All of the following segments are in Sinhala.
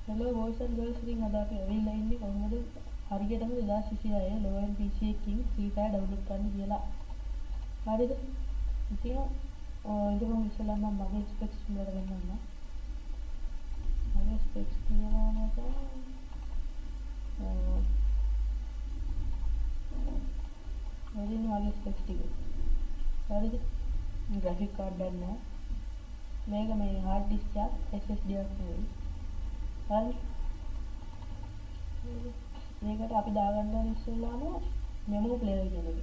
හෙලෝ බොයිස් ඇන්ඩ් ගර්ල්ස් ඉතින් අද අපි ඇවිල්ලා ඉන්නේ කොහොමද හරියටම 2026 low end PC එකකින් free fire download කරන්න කියලා. හරිද? ඉතින් ඉතින් මම ඉස්සෙල්ලාම මගේ specs වලට ගෙන්නන්න. මගේ specs කියනවා මට වැඩිම මගේ specs ටික. හරිද? graphic card එකක් නැහැ. මේක මේ hard disk එක SSD එකක් නෙවෙයි. හරි. මේකට අපි දාගන්න ඕනේ ඉස්සෙල්ලාම මෙමෝ ප්ලේයර් කියන එක.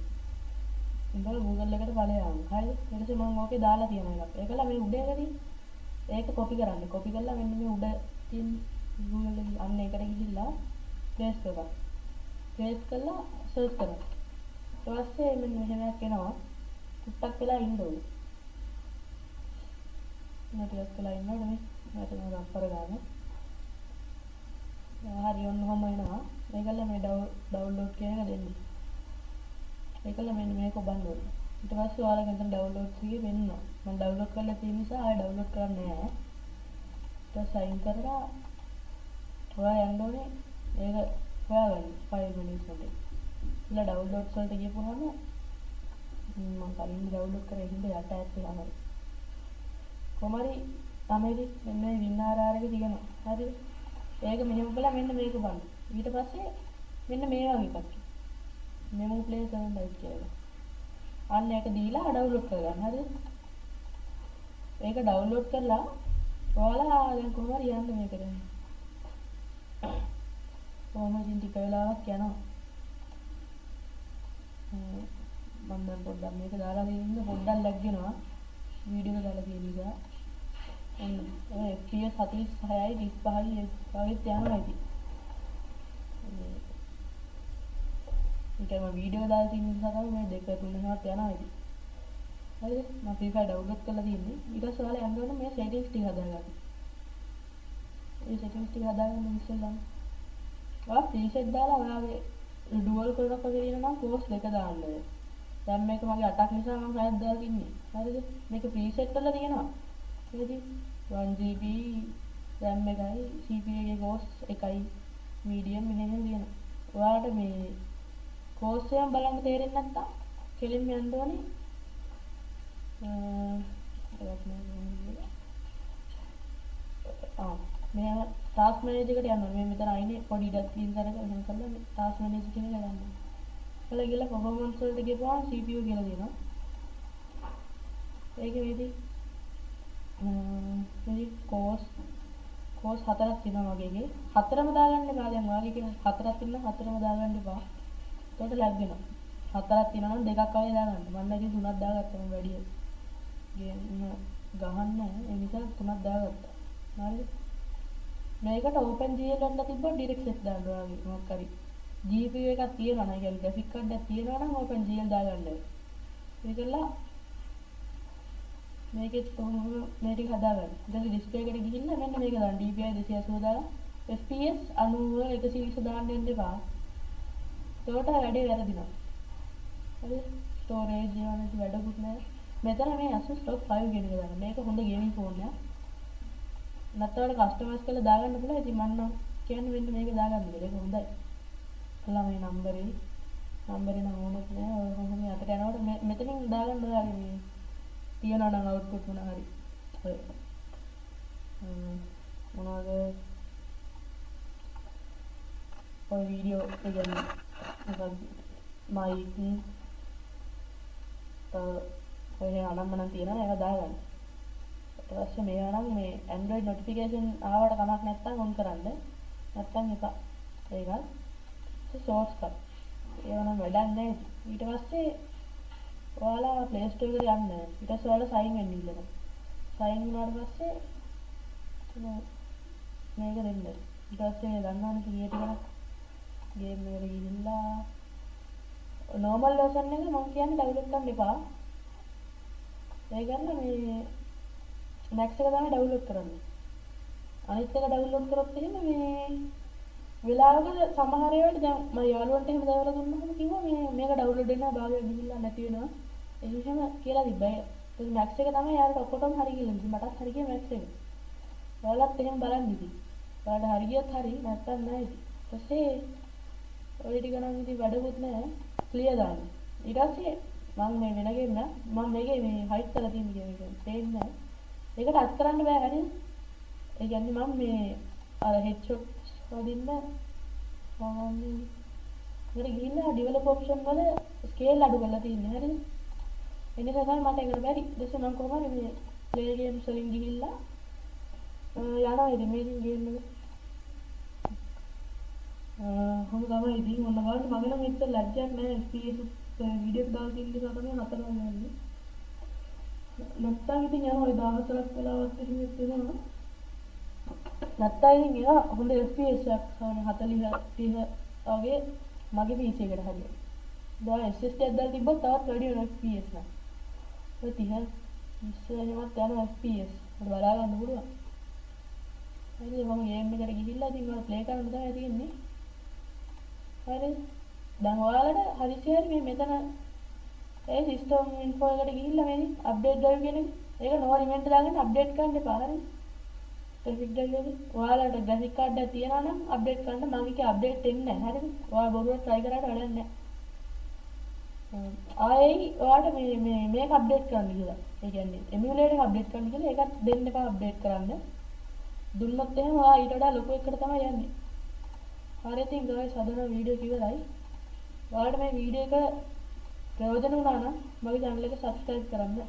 ඉතින් Google එකට බලයන්. හරිද? ඊට පස්සේ මම ඕකේ දාලා තියෙන එකක්. ඒකලා මේ උඩ එකදී ඒක copy කරන්න. copy කරලා මෙන්න මේ උඩ තියෙන Google එකේ අන්න ඒකට ගිහිල්ලා paste කරගන්න. paste කරලා search කරන්න. ඊට පස්සේ මෙන්න මෙහෙම එකක් එනවා. ටිකක් වෙලා ඉන්න ඕනේ. මම ටිකක් වෙලා ඉන්නකොට මේ මට නෝ රම්පර ගන්න. හරි ඔන්න ඔහම එනවා. මේකල මේ ඩවුන්ලෝඩ් කියන එක දෙන්න. ඒකල මෙන්න මේක ඔබන්න ඕනේ. ඊට පස්සේ ඔයාලගේ එතන ඩවුන්ලෝඩ් එකේ වෙන්නවා. මම ඩවුන්ලෝඩ් කරලා තියෙන නිසා ආයෙ ඩවුන්ලෝඩ් කරන්නේ නැහැ. ඊට සයින් කරලා ඔයා යන්න ඕනේ ඒක හොයාගන්න ෆයිල් මෙනුස් වලට. ඉතින් ඩවුන්ලෝඩ්ස් වලට ගියපුවාම මම කලින් ඩවුන්ලෝඩ් කරේ හින්දා යට ඇත් වෙනවා. කොහමරි තමයි මෙන්න මේ වින්නාරාර එක තියෙනවා. හරිද? ඒක මෙහෙම කළා මෙන්න මේක බලන්න. ඊට පස්සේ මෙන්න මේ වගේ එකක්. මෙමෝ ප්ලේ 7 ඩයිට් කියලා. අන්න ඒක දීලා ඩවුන්ලෝඩ් කරගන්න. හරිද? ඒක ඩවුන්ලෝඩ් කරලා ඔයාලා දැන් කොහොම හරි යන්න මේකට. කොහොම ඉතින් ටික වෙලාවක් යනවා. මම දැන් පොඩ්ඩක් මේක දාලා දෙන්න පොඩ්ඩක් ලැග් වෙනවා. වීඩියෝ එක දාලා තියෙන නිසා. FPS 46යි 35යි වගේ යනවා ඉතින්. ඒකම වීඩියෝ දාලා තියෙන නිසා තමයි මේ 2 3 6ක් යනවා ඉතින්. හරිද? මම Free Fire download කරලා තියෙන්නේ. ඊට පස්සේ ඔයාලා යන්න ඕනේ මේ settings ටික හදාගන්න. මේ settings ටික හදාගන්න ඉස්සෙල්ලාම ඔයා preset දාලා ඔයාගේ dual core එකක් වගේ තියෙනවා නම් course දෙක දාන්න ඕනේ. දැන් මේක මගේ 8ක් නිසා මම 6ක් දාලා ඉන්නේ. හරිද? මේක preset කරලා තියෙනවා. ඉතින් 1GB RAM එකයි CPU එකේ course එකයි medium මෙහෙම තියෙනවා. ඔයාලට මේ course එක බලන්න තේරෙන්නේ නැත්නම් කෙලින්ම යන්න ඕනේ. මේ task manager එකට යන්න ඕනේ. මේ මෙතන අයිනේ පොඩි ඉඩක් තියෙන තැනක එහෙම කරලා task manager කියන එක ගන්න. ඔයාලා ගිහලා performance වලට ගිහපුවාම CPU කියලා දෙනවා. ඒකෙදී මේ course හතරක් තියෙනවා වගේගේ. හතරම දාගන්න එපා. දැන් ඔයාගේ කියන හතරක් තියෙනවා හතරම දාගන්න එපා. ඒකට ලැග් වෙනවා. හතරක් තියෙනවා නම් දෙකක් වගේ දාගන්න. මම ඉතින් තුනක් දාගත්තා. මම වැඩි ගේම් ගහන්න ඒ නිසා තුනක් දාගත්තා. හරිද? මේකට OpenGL වල තිබ්බොත් direct set දාන්න ඔයාගේ මොකක් හරි GPU එකක් තියෙනවා නම් ඒ කියන්නේ graphic card එකක් තියෙනවා නම් OpenGL දාගන්න. ඒකලා මේකෙත් කොහොමද මේ ටික හදාගන්න. ඊට ඩිස්ප්ලේ එකට ගිහිල්ලා මෙන්න මේක දාන්න DPI 280 දාලා FPS 90 120 දාන්න දෙන්න එපා. ඒකට වැඩේ වැරදිනවා. හරි ස්ටෝරේජ් ඒවා නැති වැඩකුත් නැහැ. මෙතන මේ Asus TOF 5 කියන එක දාන්න. මේක හොඳ ගේමින් ෆෝන් එකක්. නැත්නම් කස්ටමයිස් කරලා දාගන්න පුළුවන්. ඉතින් මම කියන්නේ මෙන්න මේක දාගන්න කියලා. ඒක හොඳයි. කළා මේ නම්බරේ නම් ඕනෙත් නෑ. ඔය කොහොම යකට යනකොට මෙතනින් දාගන්න ඔයාගේ මේ තියනවා නම් අවුට්පුට් මොන හරි. ඔය මොනවාද ඔය වීඩියෝ එක කියන්නේ මොකක්ද මයික් ඔය අනම්මනම් තියෙනවා ඒක දාගන්න. ඊට පස්සේ මේවා නම් මේ Android notification ආවට කමක් නැත්නම් ඔන් කරන්න. නැත්නම් එපා. ඒකත් shortcut. ඒව නම් වැඩක් නැහැ. ඊට පස්සේ ඔයාලා Play Store එකට යන්න. ඊට පස්සේ ඔයාලා sign වෙන්න ඉල්ලනවා. sign වුණාට පස්සේ මේක දෙන්න. ඊට පස්සේ ගන්නවනේ create කරලා game එකට ගිහිල්ලා normal version එක මම කියන්නේ download කරන්න එපා. ඒ ගන්න මේ Max එක තමයි download කරන්නේ. අනිත් එක download කරොත් එහෙම මේ වෙලාවක සමහර ඒවාට දැන් මම යාළුවන්ට එහෙම දාලා දුන්නාම කිව්වා මේක download වෙනවා භාගයක් ගිහිල්ලා නැති වෙනවා. එහෙම කියලා තිබ්බා. ඒ Max එක තමයි යාළුවට ඔක්කොටම හරි කියලා. ඉතින් මටත් හරි ගියා Max එක. ඔයාලත් එහෙම බලන්න ඉතින්. ඔයාලට හරි ගියත් හරි නැත්තම් නෑ ඉතින්. ඊට පස්සේ ඔය ටික නම් ඉතින් වැඩකුත් නෑ. ක්ලියර් දාන්න. ඊට පස්සේ මම මේ වෙන ගේම මම මේකේ මේ හයිඩ් කරලා තියෙන කියන්නේ පේන්නේ නෑ. ඒක ටච් කරන්න බෑ හරිද? ඒ කියන්නේ මම මේ අර හෙඩ්ෂොට් වදින්න මම ඉතින් ගිහිල්ලා ඩෙවලොප් ඔප්ෂන් වල ස්කේල් අඩු කරලා තියෙන්නේ හරිද? ඒ නිසා තමයි මට ඒකට බැරි. ඊට පස්සේ මම කොහොමද මේ ප්ලේ ගේම්ස් වලින් ගිහිල්ලා යනවා ඉතින් මේකින් ගේම් එක. හොඳ තමයි ඉතින් මොන වගේ මගේ නම් එච්චර ලැජ්ජයක් නැහැ FPS වීඩියෝ එක දාලා තියෙන නිසා තමයි හතරම යන්නේ. නැත්තම් ඉතින් යනවා 14ක් වෙලාවක් එහෙම වෙනවා. නැත්තම් ඉතින් එයා හොඳ FPS එකක් සාමාන්‍ය 40 30 වගේ මගේ PC එකට හරියට. දැන් SSD එකක් දාලා තිබ්බොත් තවත් වැඩි වෙන FPS නෑ. ඔය 30 20 යන FPS මට බලා ගන්න පුළුවන්. හරි මම ගේම් එකට ගිහිල්ලා ඉතින් මම ප්ලේ කරන්න තමයි තියෙන්නේ. හරි දැන් ඔයාලට හරිසිය හරි මේ මෙතන ඒ සිස්ටම් ඉන්ෆෝ එකට ගිහිල්ලා මේ අප්ඩේට් ඩ්‍රයිව් කියන එක ඒක නෝ රිමයින්ඩර් දාගෙන අප්ඩේට් කරන්න එපා හරි ග්‍රැෆික් ඩ්‍රයිව් එකේ ඔයාලට ග්‍රැෆික් කාඩ් එක තියනවා නම් අප්ඩේට් කරන්න මම එකේ අප්ඩේට් එන්නේ නැහැ හරිද ඔයාලා බොරුවට try කරාට වැඩක් නැහැ ආයේ ඔයාලට මේක අප්ඩේට් කරන්න කියලා ඒ කියන්නේ එමුලේටර් එක අප්ඩේට් කරන්න කියලා ඒකත් දෙන්න එපා අප්ඩේට් කරන්න දුන්නොත් එහෙම ඔයා ඊට වඩා ලොකු එකකට තමයි යන්නේ හරි ඉතින් guys අදන වීඩියෝ එක ඉවරයි ඔයාලට මේ වීඩියෝ එක ප්‍රයෝජන වුණා නම් මගේ channel එක subscribe කරන්න